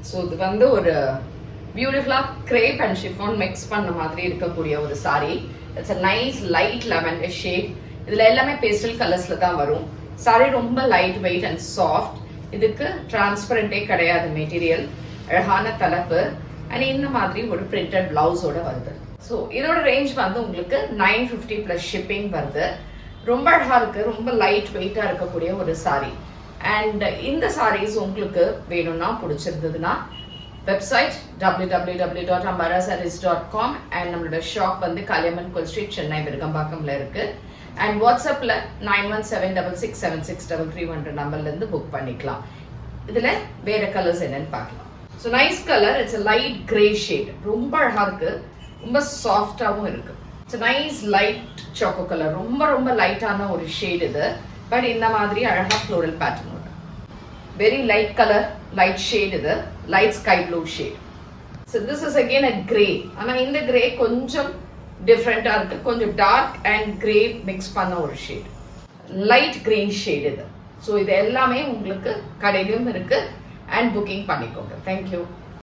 So இது வந்து ஒரு பியூட்டிஃபுல்லாக கிரேப் அண்ட் ஷிஃபான் மிக்ஸ் பண்ண மாதிரி இருக்கக்கூடிய ஒரு sorry. It's a nice light lavender shade. இதில் எல்லாமே பேஸ்டல் கலர்ஸில் தான் வரும். சாரி ரொம்ப லைட் வெயிட் அண்ட் சாஃப்ட். இதுக்கு டிரான்ஸ்பரண்டே கிடையாது மெட்டீரியல். அழகான தலைப்பு அண்ட் இந்த மாதிரி ஒரு பிரிண்டட் பிளவுஸோட வருது. ஸோ இதோட ரேஞ்ச் வந்து உங்களுக்கு 950 ப்ளஸ் ஷிப்பிங் வருது. ரொம்ப அழகா இருக்கு. ரொம்ப லைட் வெயிட்டா இருக்கக்கூடிய ஒரு சாரி. அண்ட் இந்த சாரீஸ் உங்களுக்கு வேணும்னா பிடிச்சிருந்ததுன்னா வெப்சைட் www.ambarasarees.com அண்ட் நம்மளோட ஷாப் வந்து கல்யாமன் கோல் ஸ்ட்ரீட், சென்னை விருகம்பாக்கம்ல இருக்கு. அண்ட் வாட்ஸ்அப்ல 9176676331 நம்பர்ல இருந்து புக் பண்ணிக்கலாம். இதுல வேற கலர்ஸ் என்னன்னு பார்க்கலாம். So nice colour. It's light grey shade. ரொம்ப அழகா இருக்கு. ரொம்ப சாஃப்டாவும் இருக்கு. It's nice light choco colour. ரொம்ப ரொம்ப லைட்டான ஒரு ஷேட் இது. பட் இந்த மாதிரி அழகா floral pattern. Very light colour, light shade இது. Light sky blue shade. So this is again a grey. ஆனால் இந்த கிரே கொஞ்சம் டிஃப்ரெண்டா இருக்கு. கொஞ்சம் டார்க் அண்ட் கிரே மிக்ஸ் பண்ண ஒரு ஷேட். லைட் கிரீன் ஷேட் இது. ஸோ இது எல்லாமே உங்களுக்கு கடையிலும் இருக்கு. அண்ட் புக்கிங் பண்ணிக்கோங்க. தேங்க்யூ.